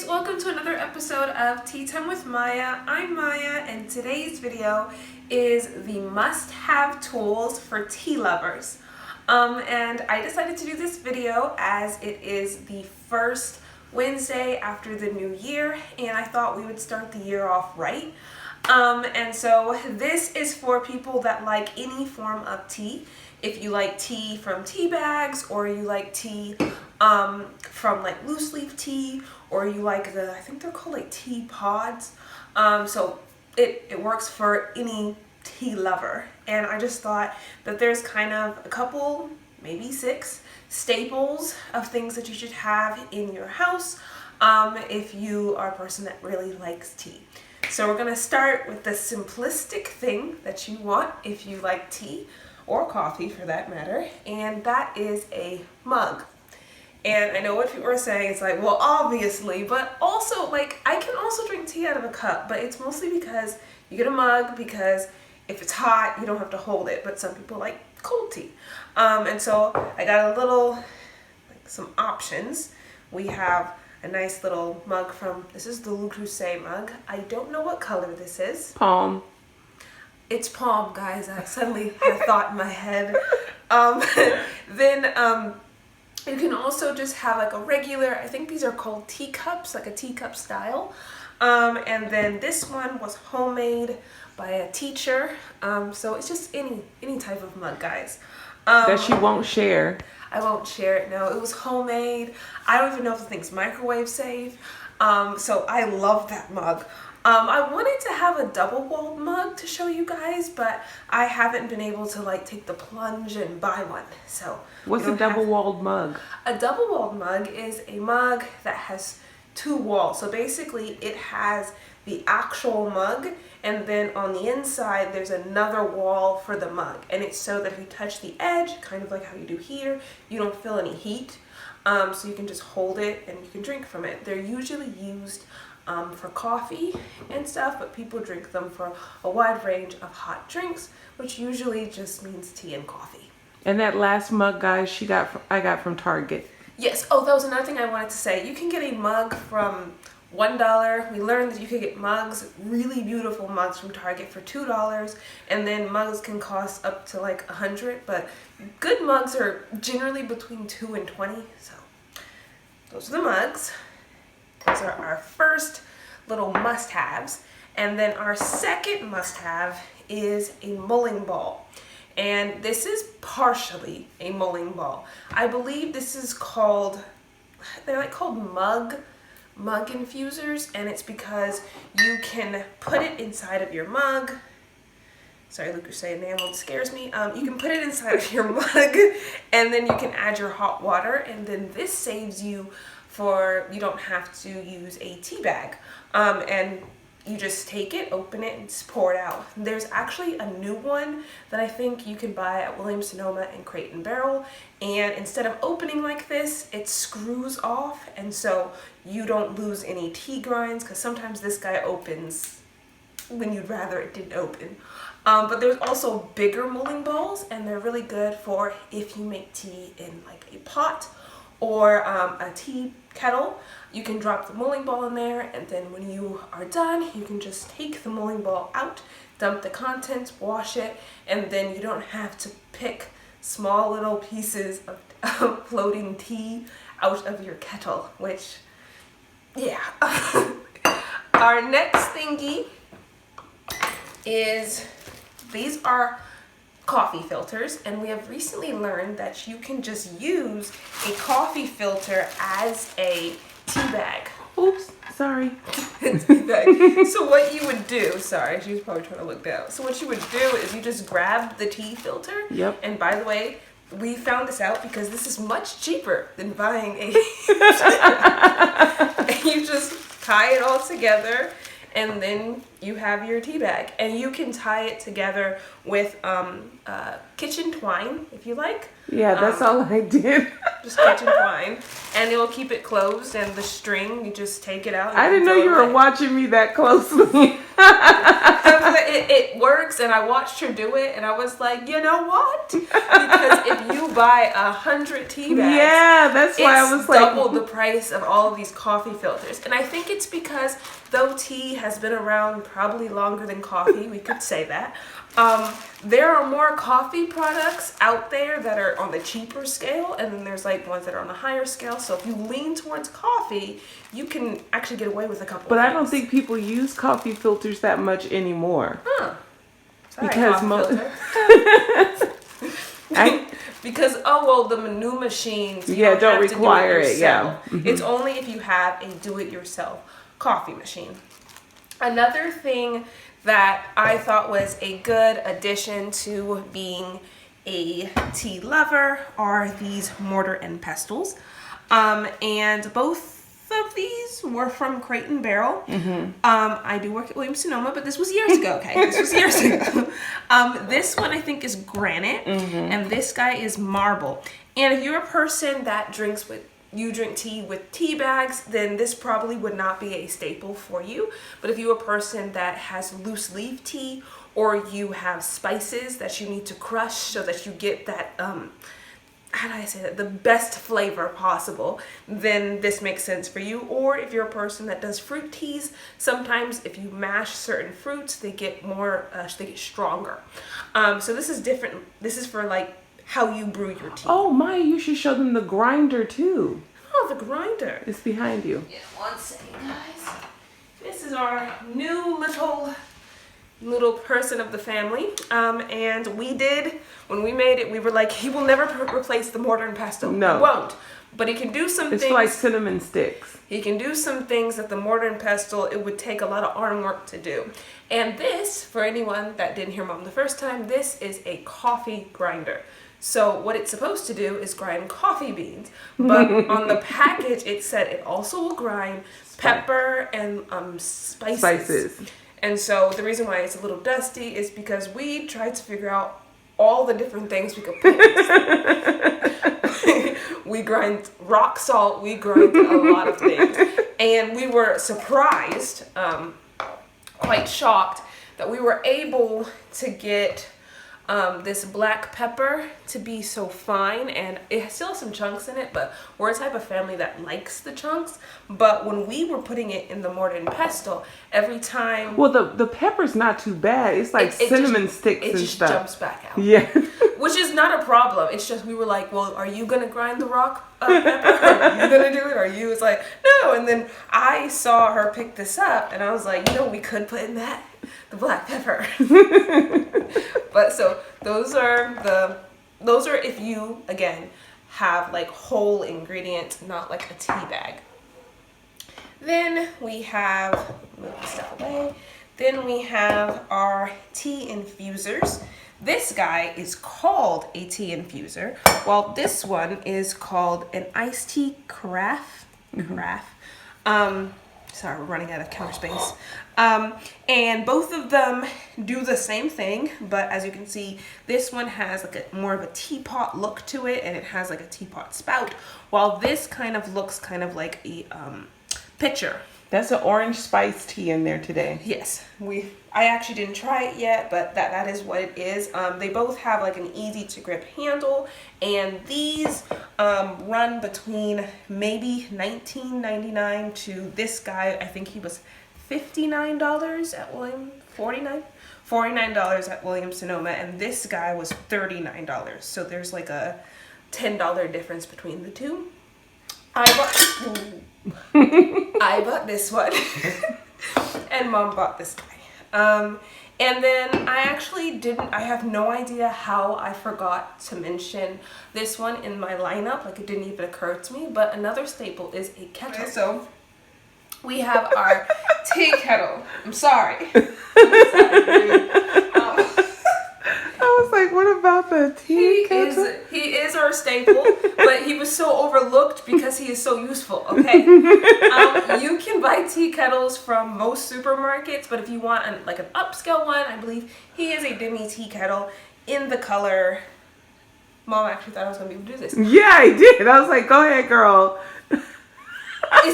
guys, welcome to another episode of Tea Time with Maya. I'm Maya, and today's video is the must-have tools for tea lovers. And I decided to do this video as it is the first Wednesday after the new year, and I thought we would start the year off right. And so this is for people that like any form of tea. If you like tea from tea bags, or you like tea from like loose leaf tea, or you like I think they're called like tea pods. So it works for any tea lover. And I just thought that there's kind of a couple, maybe 6 staples of things that you should have in your house if you are a person that really likes tea. So we're gonna start with the simplistic thing that you want if you like tea, or coffee for that matter, and that is a mug. And I know what people are saying, it's like, well, obviously, but also, like, I can also drink tea out of a cup, but it's mostly because you get a mug, because if it's hot, you don't have to hold it, but some people like cold tea. And so I got a little, like, some options. We have a nice little mug from, this is the Creuset mug. I don't know what color this is. Palm. It's palm, guys. I suddenly had a thought in my head. Then you can also just have like a regular, I think these are called teacups, like a teacup style. And then this one was homemade by a teacher. So it's just any type of mug, guys. That she won't share. I won't share it, no. It was homemade. I don't even know if the thing's microwave safe. So I love that mug. I wanted to have a double-walled mug to show you guys, but I haven't been able to like take the plunge and buy one. So what's a double-walled mug? A double-walled mug is a mug that has 2 walls. So basically it has the actual mug, and then on the inside there's another wall for the mug. And it's so that if you touch the edge, kind of like how you do here, you don't feel any heat. So you can just hold it and you can drink from it. They're usually used for coffee and stuff, but people drink them for a wide range of hot drinks, which usually just means tea and coffee. And that last mug, guys, I got from Target. Yes. Oh, that was another thing I wanted to say. You can get a mug from $1. We learned that you could get mugs, really beautiful mugs from Target for $2, and then mugs can cost up to like $100, but good mugs are generally between $2 and $20. So those are the mugs. Those are our first little must-haves. And then our second must-have is a mulling ball. And this is partially a mulling ball. I believe this is called, they're like called mug infusers, and it's because you can put it inside of your mug. Sorry, Luke, you're saying enamel scares me. You can put it inside of your mug, and then you can add your hot water, and then this saves you you don't have to use a tea bag. And you just take it, open it, and just pour it out. There's actually a new one that I think you can buy at Williams-Sonoma and Crate and Barrel, and instead of opening like this, it screws off, and so you don't lose any tea grinds, because sometimes this guy opens when you'd rather it didn't open. But there's also bigger mulling balls, and they're really good for if you make tea in like a pot or a tea kettle. You can drop the mulling ball in there, and then when you are done, you can just take the mulling ball out, dump the contents, wash it, and then you don't have to pick small little pieces of floating tea out of your kettle, which, yeah. Our next thingy is, these are coffee filters, and we have recently learned that you can just use a coffee filter as a tea bag. Oops, sorry. Tea bag. So what you would do, sorry, she was probably trying to look down. So what you would do is you just grab the tea filter. Yep. And by the way, we found this out because this is much cheaper than buying a and you just tie it all together, and then you have your tea bag, and you can tie it together with kitchen twine if you like. Yeah, that's all I did. Just kitchen twine, and it'll keep it closed. And the string, you just take it out. I didn't know you were watching me that closely. It works, and I watched her do it, and I was like, you know what? Because if you buy 100 tea bags, yeah, that's why I was like, double the price of all of these coffee filters. And I think it's because though tea has been around probably longer than coffee, we could say that. There are more coffee products out there that are on the cheaper scale, and then there's like ones that are on the higher scale. So if you lean towards coffee, you can actually get away with a couple. But of I don't think people use coffee filters that much anymore. Huh. Sorry, Because because the new machines don't require it. Yeah, it's only if you have a do-it-yourself coffee machine. Another thing that I thought was a good addition to being a tea lover are these mortar and pestles, and both of these were from Crate and Barrel. I do work at Williams-Sonoma, but this was years ago. Okay, this was years ago. This one I think is granite, and this guy is marble. And if you're a person that drink tea with tea bags, then this probably would not be a staple for you. But if you're a person that has loose leaf tea, or you have spices that you need to crush so that you get that how do I say that, the best flavor possible, then this makes sense for you. Or if you're a person that does fruit teas, sometimes if you mash certain fruits, they get more, they get stronger. So this is different. This is for like how you brew your tea. Oh Maya, you should show them the grinder too. Oh, the grinder. It's behind you. Yeah, one second, guys. This is our new little person of the family, and when we made it, we were like, he will never replace the mortar and pestle. No, he won't. But he can do some things. It's like cinnamon sticks. He can do some things that the mortar and pestle, it would take a lot of arm work to do. And this, for anyone that didn't hear Mom the first time, this is a coffee grinder. So what it's supposed to do is grind coffee beans, but on the package it said it also will grind pepper and spices. And so the reason why it's a little dusty is because we tried to figure out all the different things we could put. We grind rock salt, we grind a lot of things. And we were surprised, quite shocked, that we were able to get this black pepper to be so fine, and it still has some chunks in it, but we're a type of family that likes the chunks. But when we were putting it in the mortar and pestle, every time, well, the pepper's not too bad. It's like cinnamon sticks and stuff. It just jumps back out. Yeah. Which is not a problem. It's just we were like, well, are you gonna grind the rock pepper? Are you gonna do it? Or you? It's like, no. And then I saw her pick this up, and I was like, we could put in the black pepper. But so those are if you, again, have like whole ingredients, not like a tea bag. Then we have, move this stuff away. Then we have our tea infusers. This guy is called a tea infuser, while this one is called an iced tea carafe. Sorry, we're running out of counter space. And both of them do the same thing, but as you can see, this one has like more of a teapot look to it, and it has like a teapot spout, while this kind of looks kind of like a pitcher. That's an orange spice tea in there today. Yes, I actually didn't try it yet, but that is what it is. They both have like an easy to grip handle, and these run between maybe $19.99 to this guy. I think he was $59 at $49 at Williams-Sonoma, and this guy was $39. So there's like a $10 difference between the two. I bought this one, and Mom bought this guy. And then I have no idea how I forgot to mention this one in my lineup. Like, it didn't even occur to me, but another staple is a kettle. Okay, so we have our tea kettle. I'm sorry. I was like, what about the tea kettle? He is our staple, but he was so overlooked because he is so useful, okay? You can buy tea kettles from most supermarkets, but if you want an upscale one, I believe he is a Demi tea kettle in the color. Mom actually thought I was gonna be able to do this. Yeah, I did. I was like, go ahead, girl. Is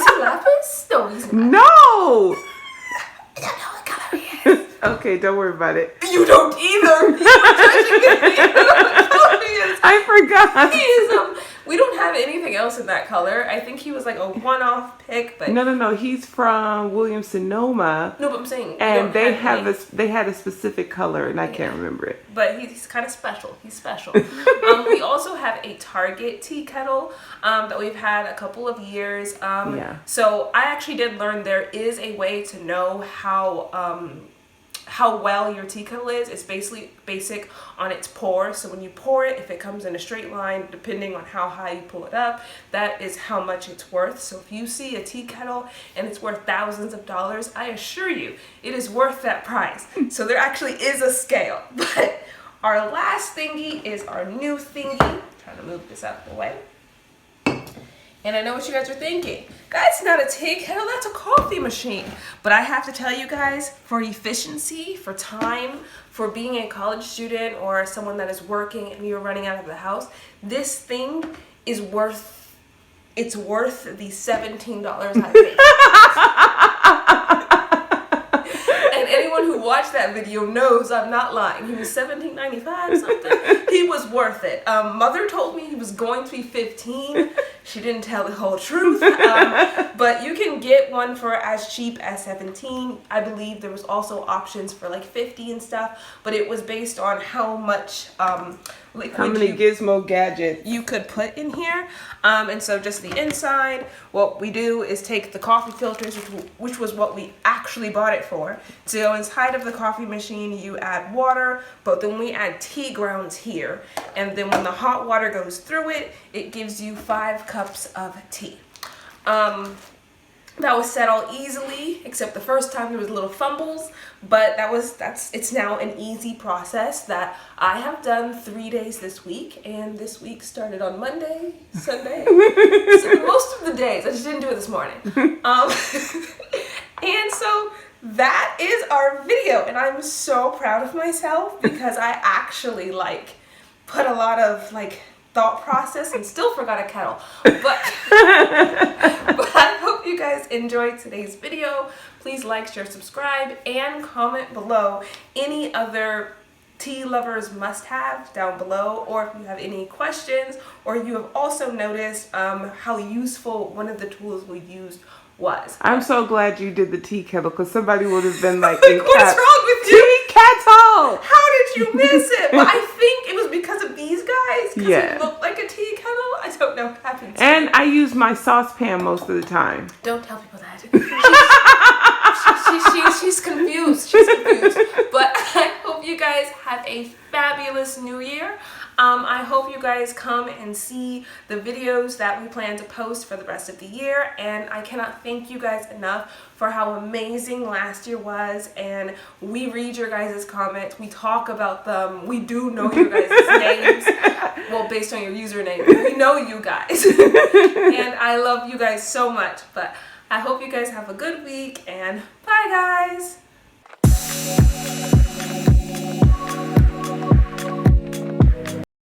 he lapis? No, he's not. No. I don't know what color he is. Okay, don't worry about it. You don't either. You were judging me. You don't know what color he is. I forgot. He is, we don't have anything else in that color. I think he was like a one-off pick, but No. He's from Williams Sonoma. no, but I'm saying, And they had a specific color, and I can't remember it. but he's kind of special. He's special. We also have a Target tea kettle that we've had a couple of years. Yeah. So I actually did learn there is a way to know how well your tea kettle is. It's basically basic on its pour. So when you pour it, if it comes in a straight line, depending on how high you pull it up, that is how much it's worth. So if you see a tea kettle and it's worth thousands of dollars, I assure you it is worth that price. So there actually is a scale. But our last thingy is our new thingy. I'm trying to move this out of the way. And I know what you guys are thinking. Guys, it's not a tea kettle, that's a coffee machine. But I have to tell you guys, for efficiency, for time, for being a college student or someone that is working and you're running out of the house, this thing is worth the $17 I paid. And anyone who watched that video knows I'm not lying. He was $17.95 something. He was worth it. Mother told me he was going to be $15. She didn't tell the whole truth. But you can get one for as cheap as $17. I believe there was also options for like $50 and stuff. But it was based on how much liquid How many gizmo gadgets you could put in here. And so just the inside, what we do is take the coffee filters, which was what we actually bought it for. To go inside of the coffee machine, you add water, but then we add tea grounds here. And then when the hot water goes through it, it gives you 5 cups of tea. That was set all easily, except the first time there was little fumbles, but it's now an easy process that I have done 3 days this week, and this week started on Monday, Sunday, so most of the days. I just didn't do it this morning. And so that is our video, and I'm so proud of myself because I actually put a lot of thought process and still forgot a kettle, but I hope you guys enjoyed today's video. Please like, share, subscribe, and comment below any other tea lovers must-have down below, or if you have any questions, or you have also noticed how useful one of the tools we used was. I'm so glad you did the tea kettle, because somebody would have been like, what's wrong with you? Tea kettle! How did you miss it? But I think it was because of these guys, because Yeah. it looked like a tea kettle. I don't know what happened to And me. I use my saucepan most of the time. Don't tell people that. She's confused. She's confused. But I hope you guys have a fabulous new year. I hope you guys come and see the videos that we plan to post for the rest of the year. And I cannot thank you guys enough for how amazing last year was. And we read your guys' comments. We talk about them. We do know your guys' names. Well, based on your username. We know you guys. And I love you guys so much. But I hope you guys have a good week, and bye guys!